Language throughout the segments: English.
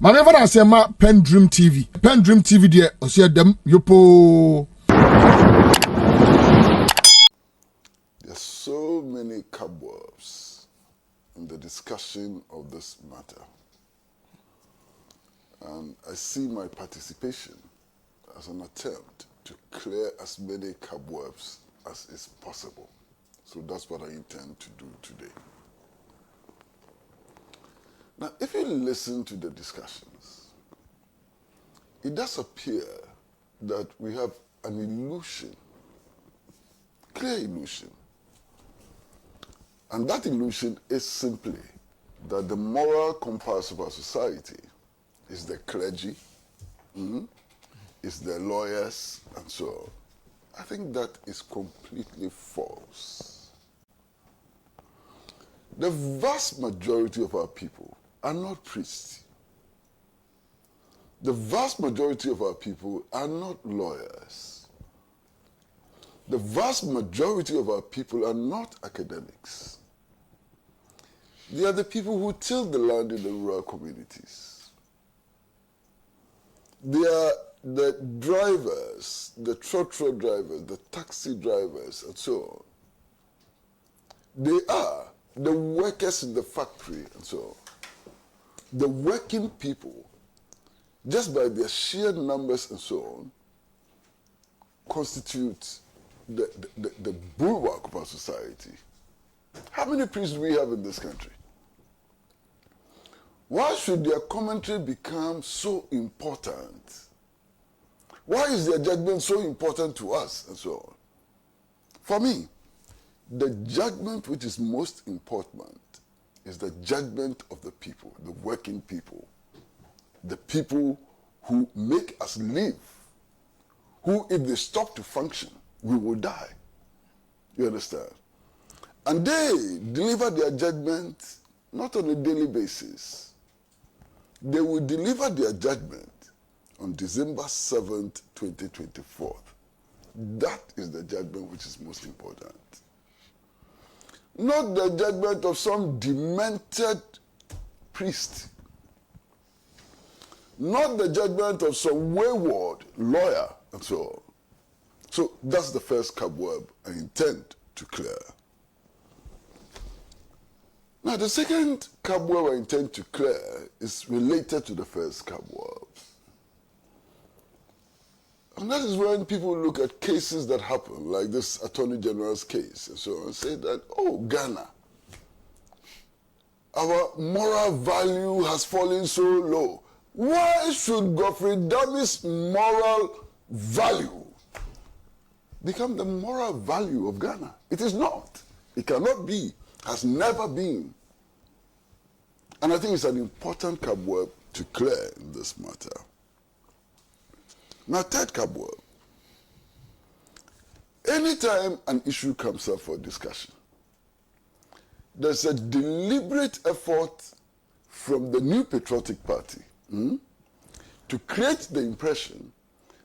Manever I say ma PENDREAM TV. PENDREAM TV there, I see them yopo. There's so many cobwebs in the discussion of this matter. And I see my participation as an attempt to clear as many cobwebs as is possible. So that's what I intend to do today. Now, if you listen to the discussions, it does appear that we have an illusion, clear illusion. And that illusion is simply that the moral compass of our society is the clergy, is the lawyers, and so on. I think that is completely false. The vast majority of our people are not priests. The vast majority of our people are not lawyers. The vast majority of our people are not academics. They are the people who till the land in the rural communities. They are the drivers, the trotro drivers, the taxi drivers, and so on. They are the workers in the factory, and so on. The working people, just by their sheer numbers and so on, constitute the bulwark of our society. How many priests do we have in this country? Why should their commentary become so important? Why is their judgment so important to us and so on? For me, the judgment which is most important is the judgment of the people, the working people, the people who make us live, who if they stop to function, we will die. You understand? And they deliver their judgment not on a daily basis. They will deliver their judgment on December 7th, 2024. That is the judgment which is most important. Not the judgment of some demented priest. Not the judgment of some wayward lawyer and so on. So that's the first cobweb I intend to clear. Now the second cobweb I intend to clear is related to the first cobweb. And that is when people look at cases that happen, like this Attorney General's case, and so on, and say that, oh, Ghana, our moral value has fallen so low. Why should Godfrey Dammy's moral value become the moral value of Ghana? It is not. It cannot be. Has never been. And I think it's an important cobweb to clear in this matter. Now, third cobweb. Anytime an issue comes up for discussion, there's a deliberate effort from the New Patriotic Party to create the impression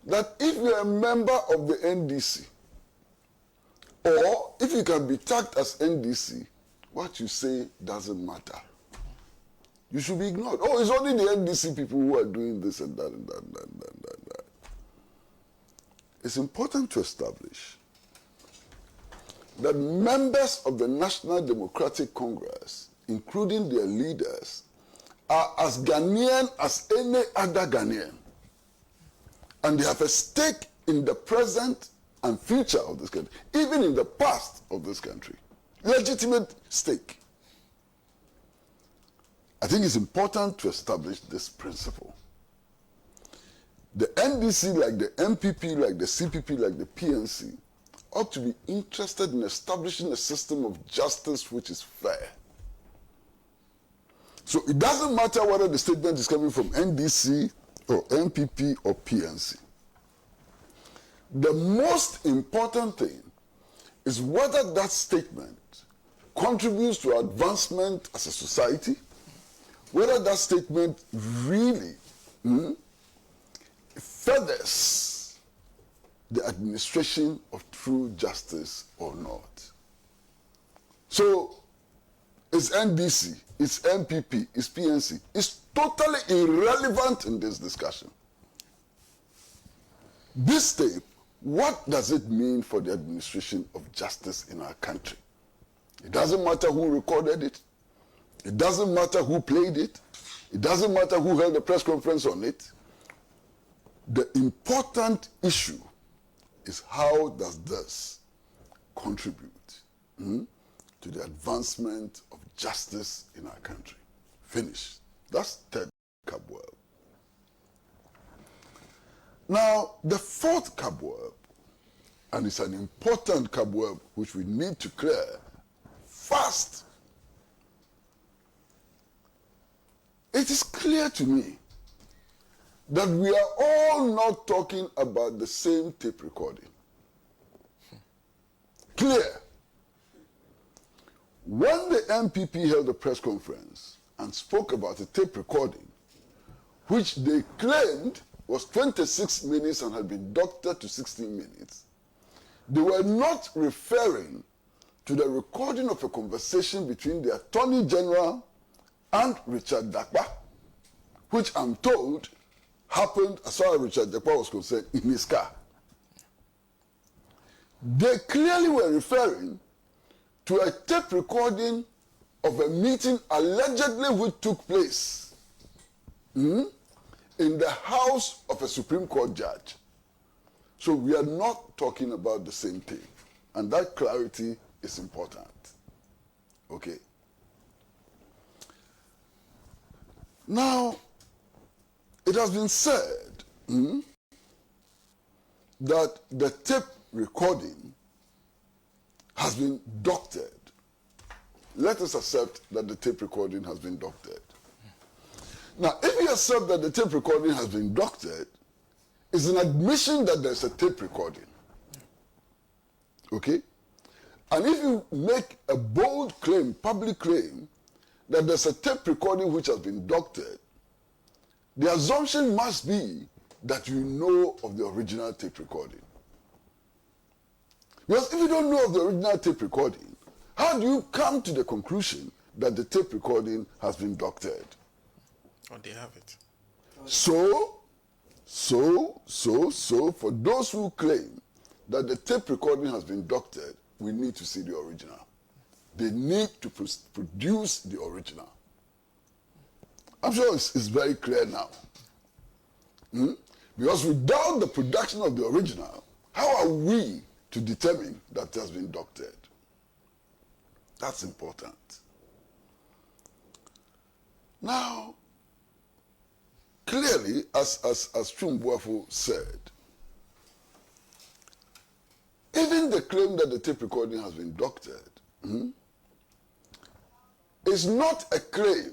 that if you're a member of the NDC, or if you can be tagged as NDC, what you say doesn't matter. You should be ignored. Oh, it's only the NDC people who are doing this and that and that and that and that and that. It's important to establish that members of the National Democratic Congress, including their leaders, are as Ghanaian as any other Ghanaian. And they have a stake in the present and future of this country, even in the past of this country. Legitimate stake. I think it's important to establish this principle. The NDC, like the MPP, like the CPP, like the PNC, ought to be interested in establishing a system of justice which is fair. So it doesn't matter whether the statement is coming from NDC or MPP or PNC. The most important thing is whether that statement contributes to advancement as a society, whether that statement really furthers the administration of true justice or not. So it's NDC, it's MPP, it's PNC. It's totally irrelevant in this discussion. This tape, what does it mean for the administration of justice in our country? It doesn't matter who recorded it. It doesn't matter who played it. It doesn't matter who held a press conference on it. The important issue is how does this contribute to the advancement of justice in our country. Finish. That's third cobweb. Now, the fourth cobweb, and it's an important cobweb which we need to clear fast. It is clear to me that we are all not talking about the same tape recording. Clear. When the MPP held a press conference and spoke about a tape recording, which they claimed was 26 minutes and had been doctored to 16 minutes, they were not referring to the recording of a conversation between the Attorney General and Richard Dakpa, which I'm told happened, as far as Richard Dakpa was concerned, in his car. They clearly were referring to a tape recording of a meeting allegedly which took place in the house of a Supreme Court judge. So we are not talking about the same tape. And that clarity is important. Okay. Now, it has been said that the tape recording has been doctored. Let us accept that the tape recording has been doctored. Now, if you accept that the tape recording has been doctored, it's an admission that there's a tape recording. Okay? And if you make a bold claim, public claim, that there's a tape recording which has been doctored, the assumption must be that you know of the original tape recording. Because if you don't know of the original tape recording, how do you come to the conclusion that the tape recording has been doctored? Or they have it. So, for those who claim that the tape recording has been doctored, we need to see the original. They need to produce the original. I'm sure it's very clear now. Because without the production of the original, how are we to determine that it has been doctored? That's important. Now, clearly, as Chumbuafo said, even the claim that the tape recording has been doctored is not a claim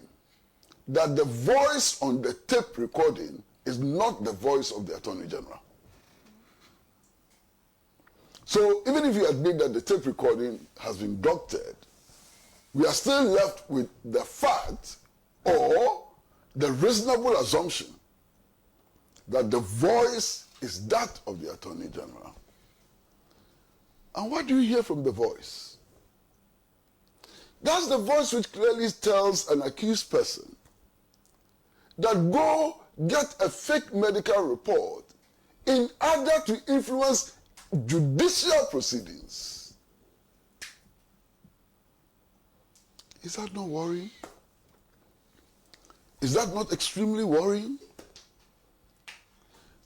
that the voice on the tape recording is not the voice of the Attorney General. So even if you admit that the tape recording has been doctored, we are still left with the fact or the reasonable assumption that the voice is that of the Attorney General. And what do you hear from the voice? That's the voice which clearly tells an accused person that go get a fake medical report in order to influence judicial proceedings. Is that not worrying? Is that not extremely worrying?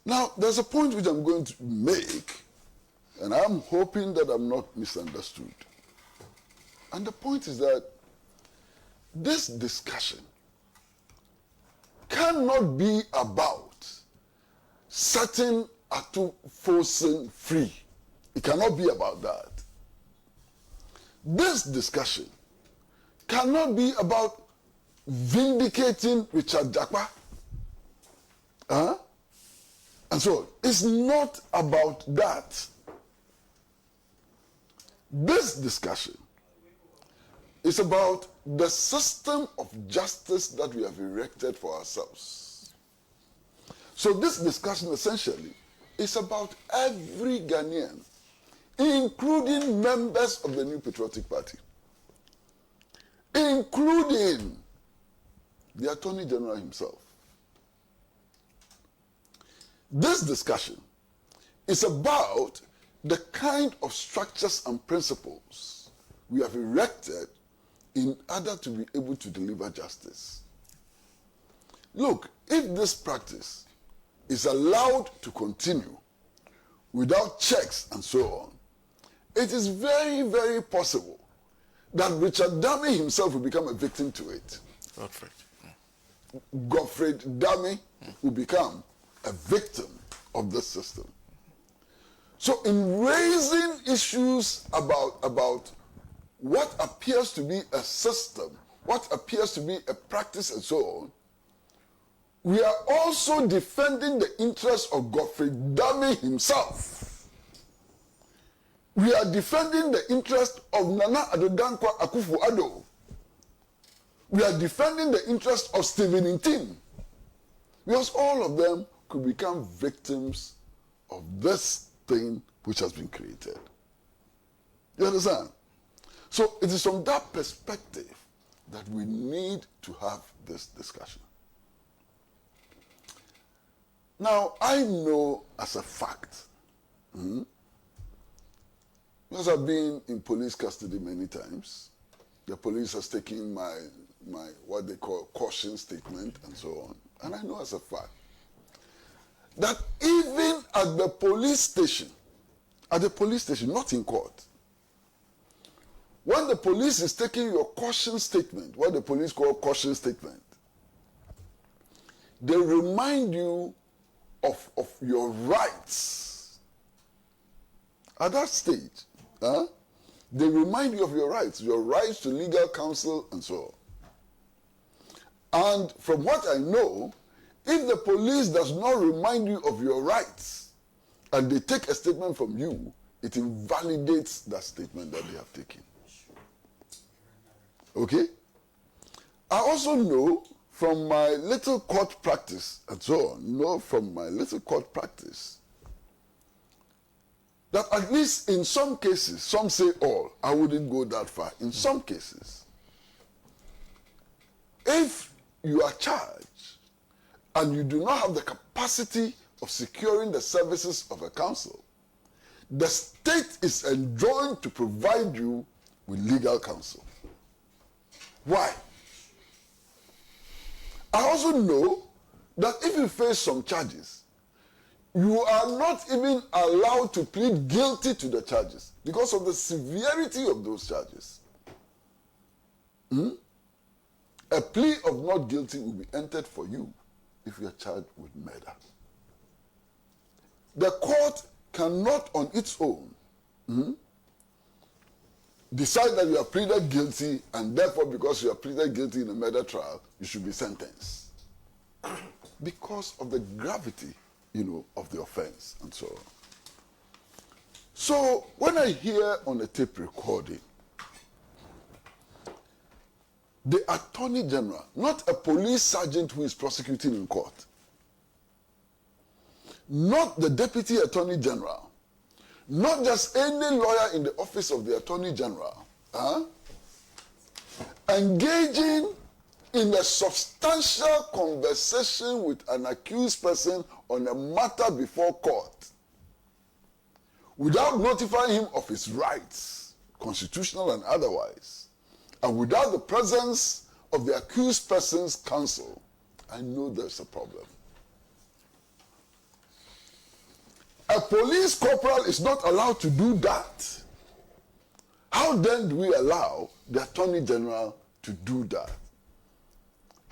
Now, there's a point which I'm going to make, and I'm hoping that I'm not misunderstood. And the point is that this discussion cannot be about setting Atu-Fosun free. It cannot be about that. This discussion cannot be about vindicating Richard Dakpa. And so it's not about that. This discussion is about the system of justice that we have erected for ourselves. So this discussion essentially is about every Ghanaian, including members of the New Patriotic Party. including the Attorney General himself. This discussion is about the kind of structures and principles we have erected in order to be able to deliver justice. Look, if this practice is allowed to continue without checks and so on, it is very, very possible that Richard Dami himself will become a victim to it. Godfrey Dami will become a victim of this system. So in raising issues about what appears to be a system, what appears to be a practice and so on, we are also defending the interests of Godfrey Dami himself. We are defending the interest of Nana Addo Dankwa Akufo-Addo. We are defending the interest of Stephen Intim. Because all of them could become victims of this thing which has been created. You understand? So it is from that perspective that we need to have this discussion. Now, I know as a fact, because I've been in police custody many times, the police has taken my what they call caution statement and so on, and I know as a fact that even at the police station, not in court, when the police is taking your caution statement, what the police call caution statement, they remind you of your rights. At that stage, they remind you of your rights to legal counsel and so on. And from what I know, if the police does not remind you of your rights and they take a statement from you, it invalidates that statement that they have taken. Okay? I also know from my little court practice and so on, that at least in some cases, some say all, I wouldn't go that far. In some cases, if you are charged and you do not have the capacity of securing the services of a counsel, the state is enjoined to provide you with legal counsel. Why? I also know that if you face some charges, you are not even allowed to plead guilty to the charges because of the severity of those charges. A plea of not guilty will be entered for you if you are charged with murder. The court cannot on its own decide that you are pleaded guilty, and therefore because you are pleaded guilty in a murder trial, you should be sentenced. Because of the gravity, of the offense and so on. So when I hear on a tape recording, the Attorney General, not a police sergeant who is prosecuting in court, not the Deputy Attorney General, not just any lawyer in the office of the Attorney General, engaging in a substantial conversation with an accused person on a matter before court without notifying him of his rights, constitutional and otherwise, and without the presence of the accused person's counsel, I know there's a problem. A police corporal is not allowed to do that. How then do we allow the Attorney General to do that?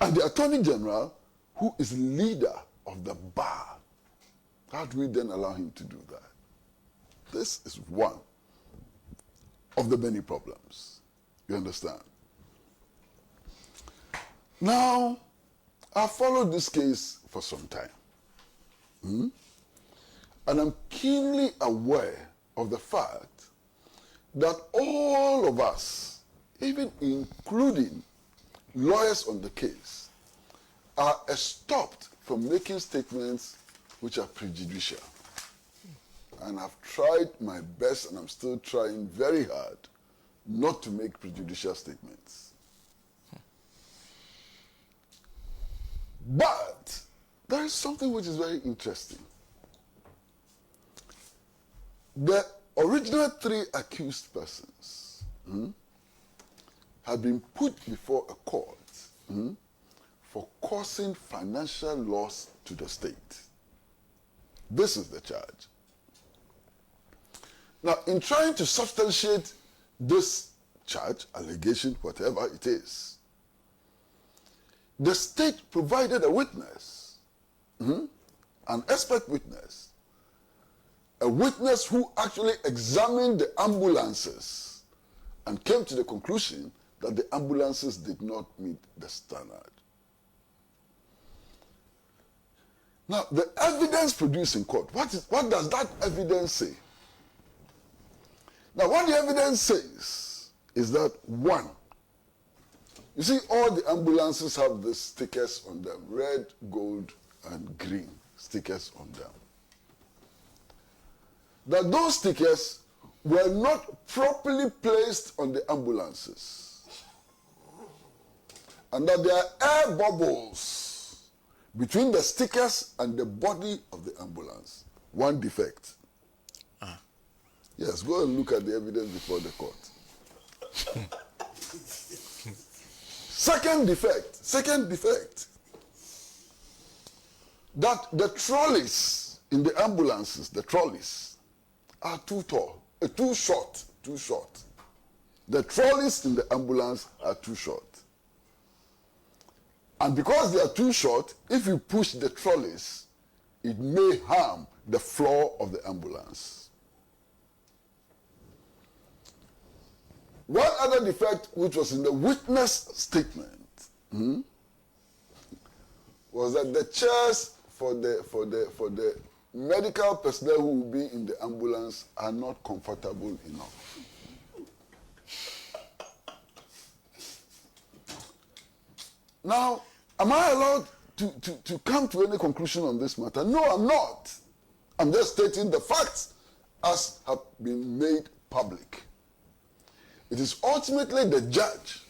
And the Attorney General, who is leader of the bar, how do we then allow him to do that? This is one of the many problems. You understand? Now, I've followed this case for some time. And I'm keenly aware of the fact that all of us, even including lawyers on the case, are stopped from making statements which are prejudicial. And I've tried my best, and I'm still trying very hard not to make prejudicial statements. But there is something which is very interesting. The original 3 accused persons have been put before a court for causing financial loss to the state. This is the charge. Now, in trying to substantiate this charge, allegation, whatever it is, the state provided a witness, an expert witness, a witness who actually examined the ambulances and came to the conclusion that the ambulances did not meet the standard. Now, the evidence produced in court, what does that evidence say? Now, what the evidence says is that, 1, you see, all the ambulances have the stickers on them, red, gold, and green stickers on them. That those stickers were not properly placed on the ambulances. And that there are air bubbles between the stickers and the body of the ambulance. 1 defect. Yes, go and look at the evidence before the court. Second defect, that the trolleys in the ambulances, the trolleys, are too tall, too short. The trolleys in the ambulance are too short. And because they are too short, if you push the trolleys, it may harm the floor of the ambulance. One other defect, which was in the witness statement, was that the chairs for the medical personnel who will be in the ambulance are not comfortable enough. Now, am I allowed to come to any conclusion on this matter? No, I'm not. I'm just stating the facts as have been made public. It is ultimately the judge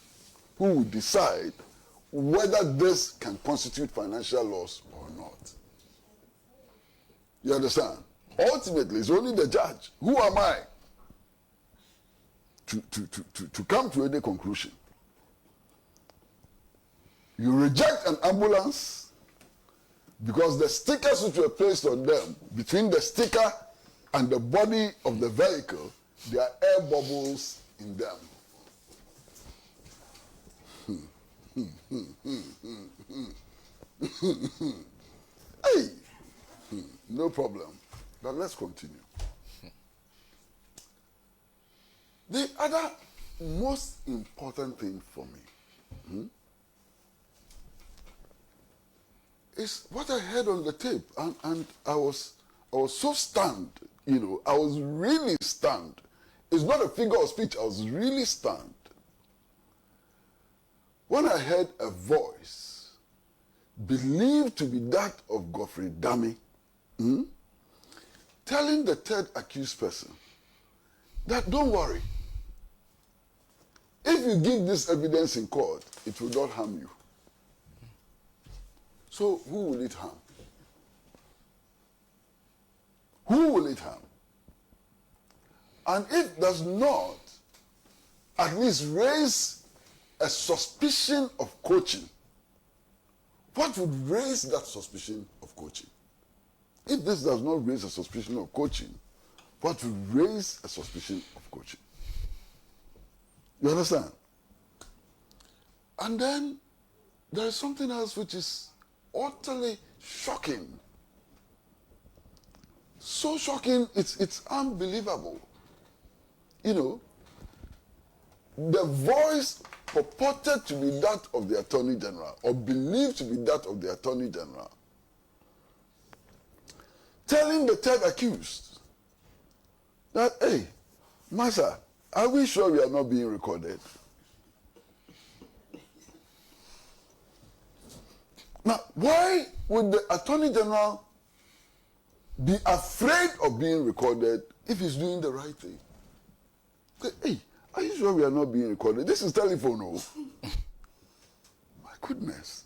who will decide whether this can constitute financial loss or not. You understand? Ultimately, it's only the judge. Who am I to come to any conclusion? You reject an ambulance because the stickers which were placed on them, between the sticker and the body of the vehicle, there are air bubbles in them. Hey, no problem. But let's continue. The other most important thing for me is what I heard on the tape, and I was so stunned. I was really stunned. It's not a figure of speech. I was really stunned when I heard a voice believed to be that of Godfrey Dami telling the 3rd accused person that, don't worry, if you give this evidence in court, it will not harm you. So who will it harm? Who will it harm? And it does not at least raise a suspicion of coaching. What would raise that suspicion of coaching? If this does not raise a suspicion of coaching, what would raise a suspicion of coaching? You understand? And then there is something else which is utterly shocking. So shocking, it's unbelievable. The voice purported to be that of the Attorney General, or believed to be that of the Attorney General, telling the 3rd accused that, hey, Master, are we sure we are not being recorded? Now, why would the Attorney General be afraid of being recorded if he's doing the right thing? Hey, are you sure we are not being recorded? This is telephone, oh. My goodness.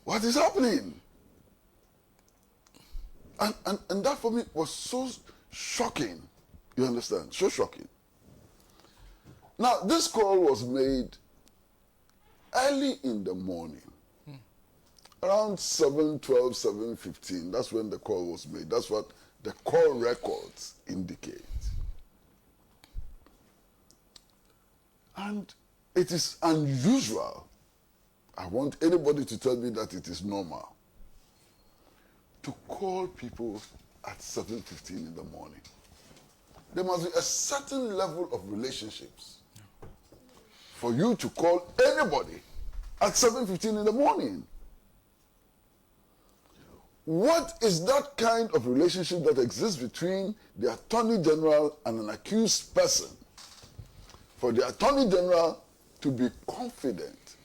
What is happening? And that for me was so shocking. You understand? So shocking. Now, this call was made early in the morning. Around 7:12, 7:15. That's when the call was made. That's what the call records indicate. And it is unusual. I want anybody to tell me that it is normal to call people at 7:15 in the morning. There must be a certain level of relationships for you to call anybody at 7:15 in the morning. What is that kind of relationship that exists between the Attorney General and an accused person for the Attorney General to be confident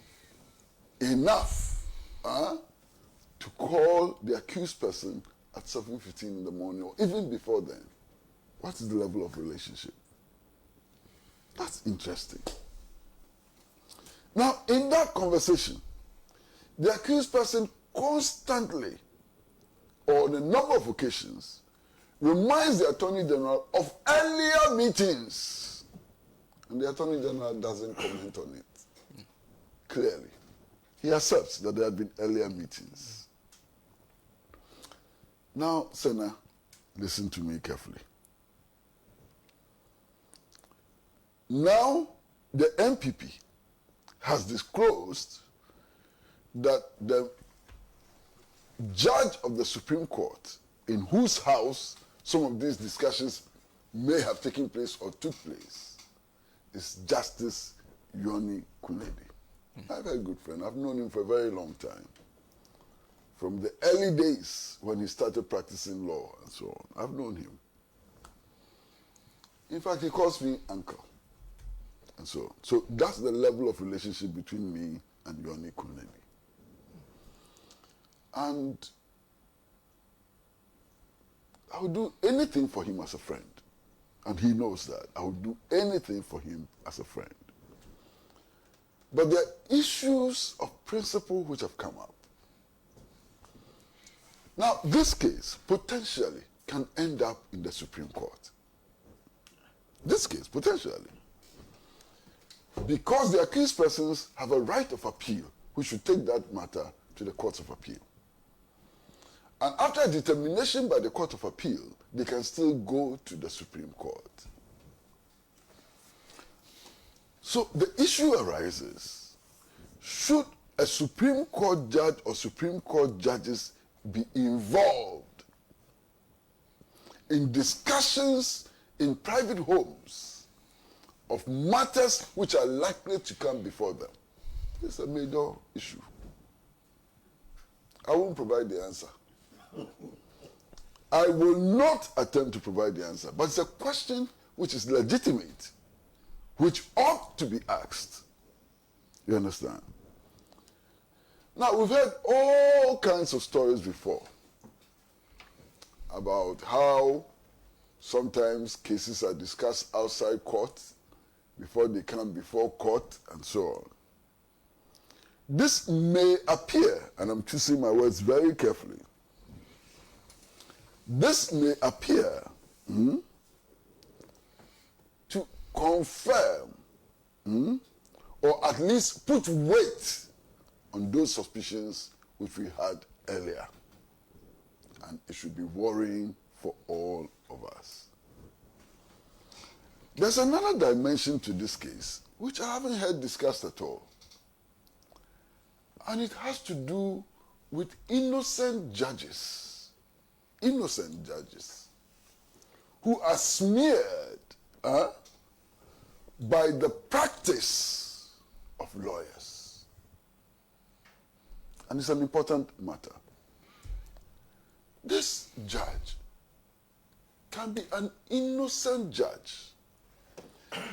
enough to call the accused person at 7:15 in the morning or even before then? What is the level of relationship? That's interesting. Now, in that conversation, the accused person constantly, or on a number of occasions, reminds the Attorney General of earlier meetings. And the Attorney General doesn't comment on it. Clearly. He accepts that there had been earlier meetings. Now, Senna, listen to me carefully. Now, the MPP has disclosed that the judge of the Supreme Court, in whose house some of these discussions may have taken place or took place, is Justice Yoni Kunedi. I'm a very good friend. I've known him for a very long time. From the early days when he started practicing law and so on, I've known him. In fact, he calls me uncle. And so that's the level of relationship between me and Yoni Kunedi. And I would do anything for him as a friend. And he knows that. I would do anything for him as a friend. But there are issues of principle which have come up. Now, this case potentially can end up in the Supreme Court. This case, potentially. Because the accused persons have a right of appeal, we should take that matter to the courts of appeal. And after a determination by the Court of Appeal, they can still go to the Supreme Court. So the issue arises, should a Supreme Court judge or Supreme Court judges be involved in discussions in private homes of matters which are likely to come before them? It's a major issue. I won't provide the answer. I will not attempt to provide the answer, but it's a question which is legitimate, which ought to be asked. You understand? Now, we've heard all kinds of stories before about how sometimes cases are discussed outside court before they come before court and so on. This may appear, and I'm choosing my words very carefully, this may appear to confirm or at least put weight on those suspicions which we had earlier. And it should be worrying for all of us. There's another dimension to this case which I haven't heard discussed at all. And it has to do with innocent judges who are smeared by the practice of lawyers. And it's an important matter. This judge can be an innocent judge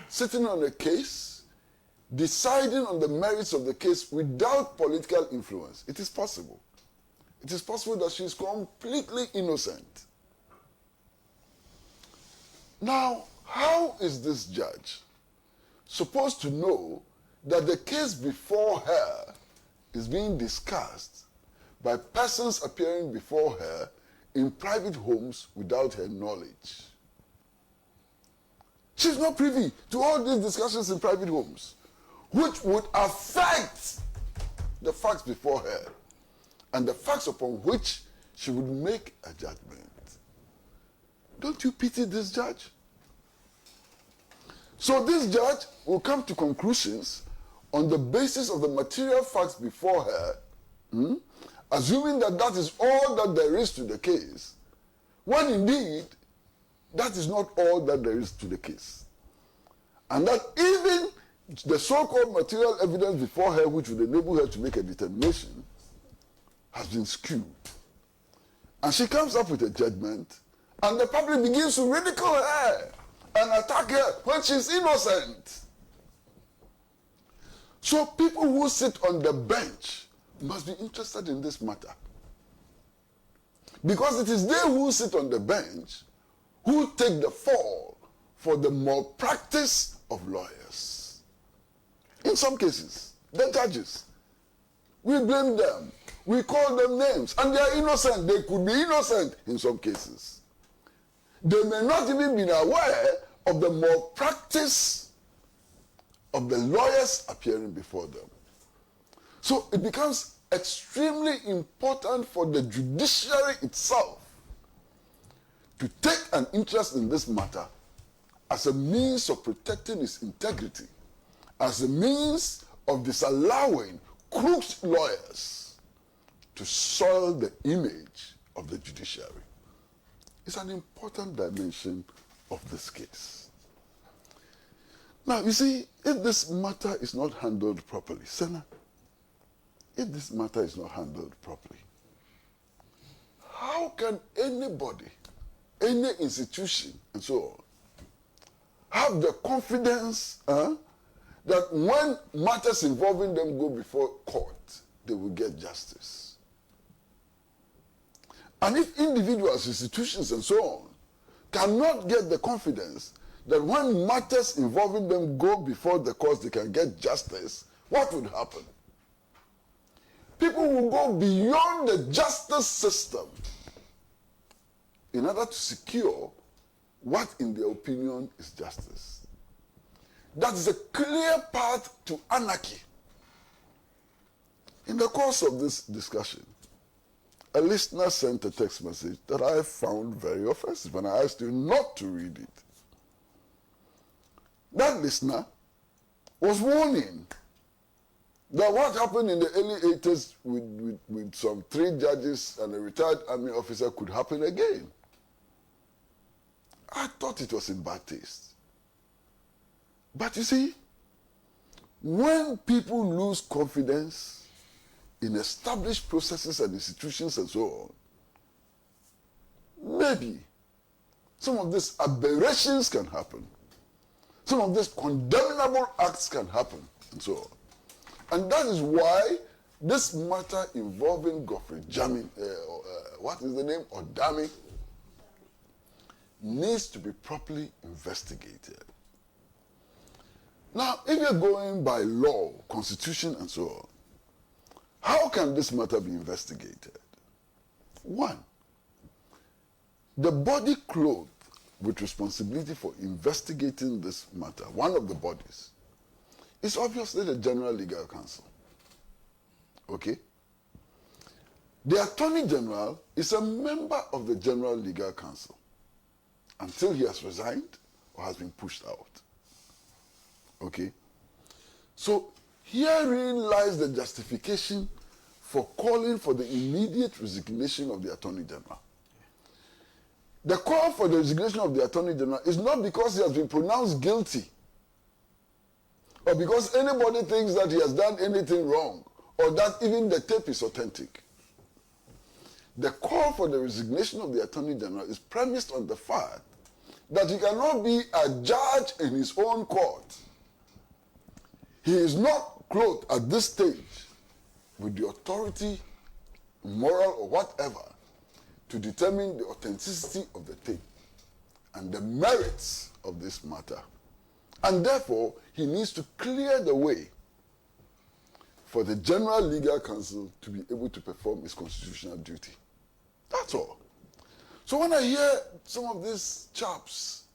sitting on a case, deciding on the merits of the case without political influence. It is possible. It is possible that she is completely innocent. Now, how is this judge supposed to know that the case before her is being discussed by persons appearing before her in private homes without her knowledge. She's not privy to all these discussions in private homes, which would affect the facts before her and the facts upon which she would make a judgment. Don't you pity this judge? So this judge will come to conclusions on the basis of the material facts before her, assuming that that is all that there is to the case, when indeed that is not all that there is to the case. And that even the so-called material evidence before her, which would enable her to make a determination, has been skewed. And she comes up with a judgment, and the public begins to ridicule her and attack her when she's innocent. So people who sit on the bench must be interested in this matter. Because it is they who sit on the bench who take the fall for the malpractice of lawyers. In some cases, the judges, we blame them, we call them names, and they are innocent. They could be innocent in some cases. They may not even be aware of the malpractice of the lawyers appearing before them. So it becomes extremely important for the judiciary itself to take an interest in this matter as a means of protecting its integrity, as a means of disallowing crooked lawyers to soil the image of the judiciary. It's an important dimension of this case. Now, you see, if this matter is not handled properly, Senna, if this matter is not handled properly, how can anybody, any institution, and so on, have the confidence that when matters involving them go before court, they will get justice? And if individuals, institutions, and so on, cannot get the confidence that when matters involving them go before the courts, they can get justice, what would happen? People will go beyond the justice system in order to secure what, in their opinion, is justice. That is a clear path to anarchy. In the course of this discussion, a listener sent a text message that I found very offensive, and I asked you not to read it. That listener was warning that what happened in the early 80s with some 3 judges and a retired army officer could happen again. I thought it was in bad taste. But you see, when people lose confidence in established processes and institutions and so on, maybe some of these aberrations can happen. Some of these condemnable acts can happen, and so on. And that is why this matter involving Godfrey Jamming, what is the name? Odami, needs to be properly investigated. Now, if you're going by law, constitution, and so on, how can this matter be investigated? 1, the body clothed with responsibility for investigating this matter, one of the bodies, is obviously the General Legal Counsel. Okay? The Attorney General is a member of the General Legal Counsel until he has resigned or has been pushed out. Okay? So, herein lies the justification for calling for the immediate resignation of the Attorney General. The call for the resignation of the Attorney General is not because he has been pronounced guilty or because anybody thinks that he has done anything wrong or that even the tape is authentic. The call for the resignation of the Attorney General is premised on the fact that he cannot be a judge in his own court. He is not clothed at this stage with the authority, moral or whatever, to determine the authenticity of the tape and the merits of this matter. And therefore, he needs to clear the way for the General Legal Counsel to be able to perform its constitutional duty. That's all. So when I hear some of these chaps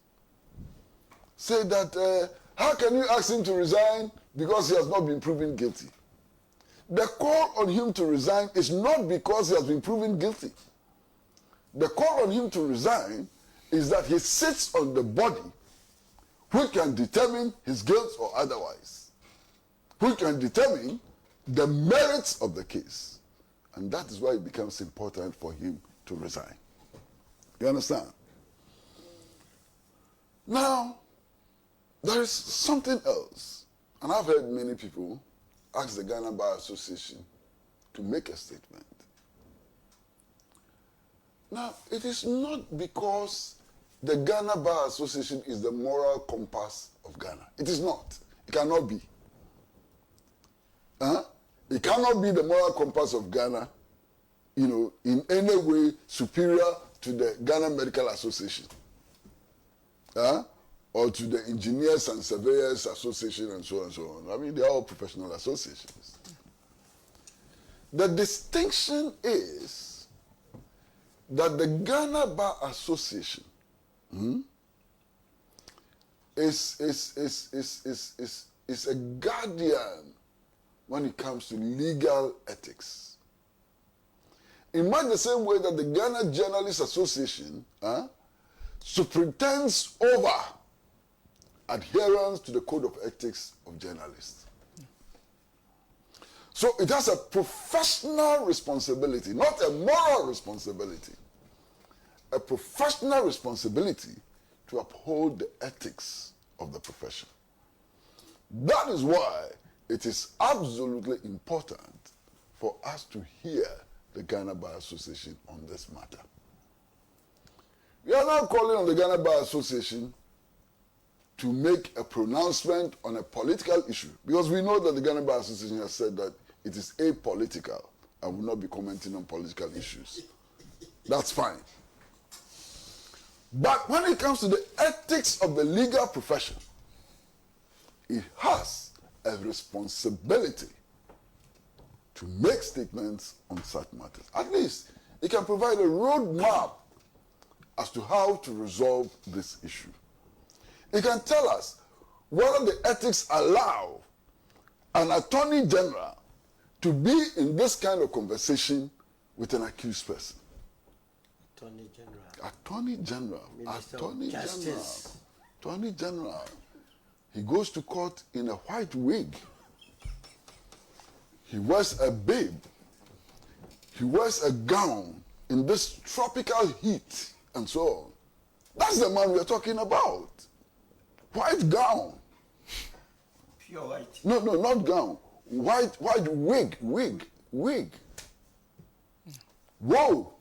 say that, how can you ask him to resign because he has not been proven guilty? The call on him to resign is not because he has been proven guilty. The call on him to resign is that he sits on the body which can determine his guilt or otherwise, which can determine the merits of the case. And that is why it becomes important for him to resign. You understand? Now, there is something else. And I've heard many people ask the Ghana Bar Association to make a statement. Now, it is not because the Ghana Bar Association is the moral compass of Ghana. It is not. It cannot be. It cannot be the moral compass of Ghana, in any way superior to the Ghana Medical Association. Or to the Engineers and Surveyors Association and so on and so on. I mean, they are all professional associations. The distinction is that the Ghana Bar Association is a guardian when it comes to legal ethics. In much the same way that the Ghana Journalists Association superintends over adherence to the code of ethics of journalists. So it has a professional responsibility, not a moral responsibility. A professional responsibility to uphold the ethics of the profession. That is why it is absolutely important for us to hear the Ghana Bar Association on this matter. We are now calling on the Ghana Bar Association to make a pronouncement on a political issue, because we know that the Ghana Bar Association has said that it is apolitical and will not be commenting on political issues. That's fine. But when it comes to the ethics of the legal profession, it has a responsibility to make statements on such matters. At least it can provide a roadmap as to how to resolve this issue. It can tell us whether the ethics allow an attorney general to be in this kind of conversation with an accused person. Attorney General. Attorney General. Minister Attorney of Justice. General. Attorney General. He goes to court in a white wig. He wears a bib. He wears a gown in this tropical heat and so on. That's the man we are talking about. White gown. Pure white. No, not gown. White wig. Whoa!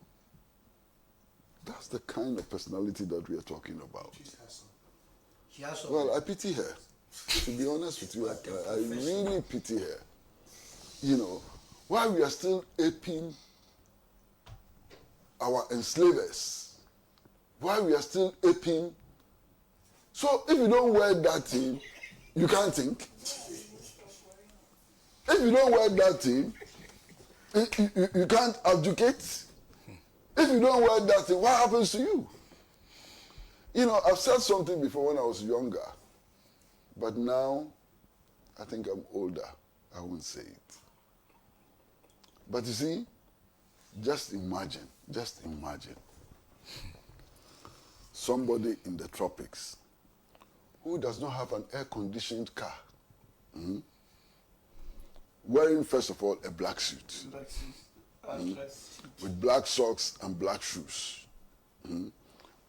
That's the kind of personality that we are talking about. She has some. Well, I pity her. To be honest with you, I really pity her. While we are still aping our enslavers, while we are still aping. So if you don't wear that thing, you can't think. If you don't wear that thing, you can't educate. If you don't wear that thing, what happens to you? I've said something before when I was younger, but now I think I'm older. I won't say it. But you see, just imagine somebody in the tropics who does not have an air-conditioned car, wearing, first of all, a black suit, with black socks and black shoes,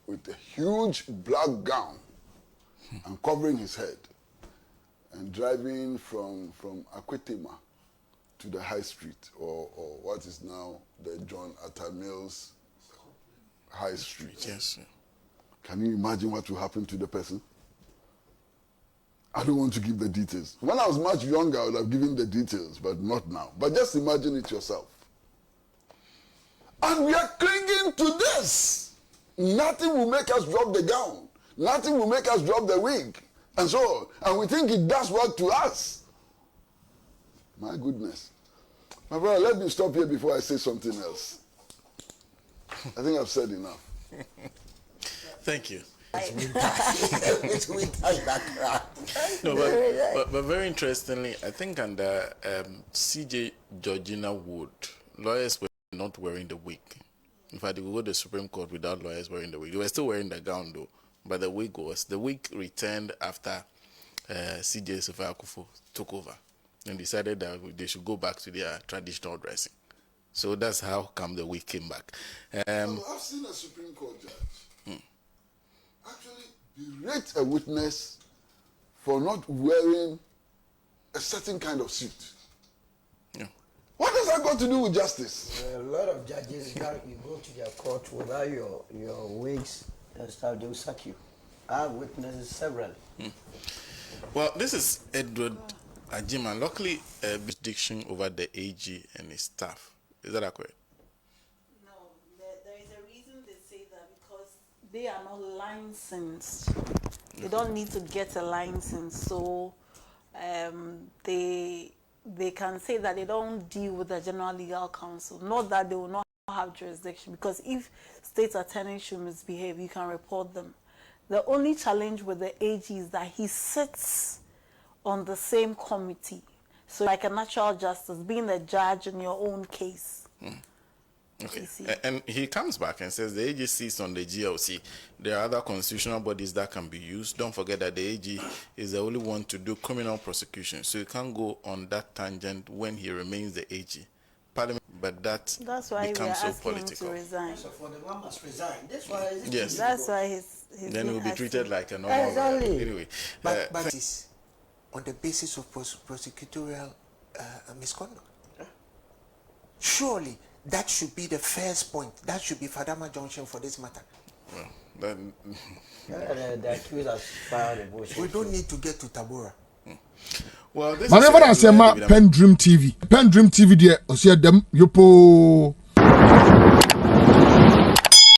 with a huge black gown and covering his head, and driving from Akwetema to the high street, or what is now the John Atta Mills High Street. Yes, sir. Can you imagine what will happen to the person? I don't want to give the details. When I was much younger, I would have given the details, but not now. But just imagine it yourself. And we are clinging to this. Nothing will make us drop the gown. Nothing will make us drop the wig, and so on. And we think it does work to us. My goodness. My brother, let me stop here before I say something else. I think I've said enough. Thank you. No, But very interestingly, I think under CJ Georgina Wood, lawyers were not wearing the wig. In fact, they would go to the Supreme Court without lawyers wearing the wig. They were still wearing the gown though, but the wig returned after CJ Sofia Akufo took over and decided that they should go back to their traditional dressing. So that's how come the wig came back. I've seen a Supreme Court judge actually berate a witness for not wearing a certain kind of suit. Yeah. What does that got to do with justice? A lot of judges, you go to their court without your wigs and stuff, they'll sack you. I have witnesses several. Well, this is Edward Ajima. Luckily, jurisdiction over the AG and his staff. Is that correct? No, there is a reason they say that, because they are not licensed. They don't need to get a license, so they can say that they don't deal with the General Legal Counsel. Not that they will not have jurisdiction, because if state attorneys should misbehave, you can report them. The only challenge with the AG is that he sits on the same committee. So like a natural justice, being the judge in your own case. Okay. And he comes back and says the AG sits on the GLC. There are other constitutional bodies that can be used. Don't forget that the AG is the only one to do criminal prosecution. So you can't go on that tangent when he remains the AG. Parliament, but that's why becomes so political. Him to resign. So for the one must resign. That's why. Yes. That's why he's then he will be treated like a normal. Exactly. Anyway, But it is on the basis of prosecutorial misconduct. Surely that should be the first point. That should be Fadama Junction for this matter. well, then, The accused has filed a motion. We don't need to get to Tabora. well, this Manever is asema PENDREAM TV. PENDREAM TV there, osia dem yopo.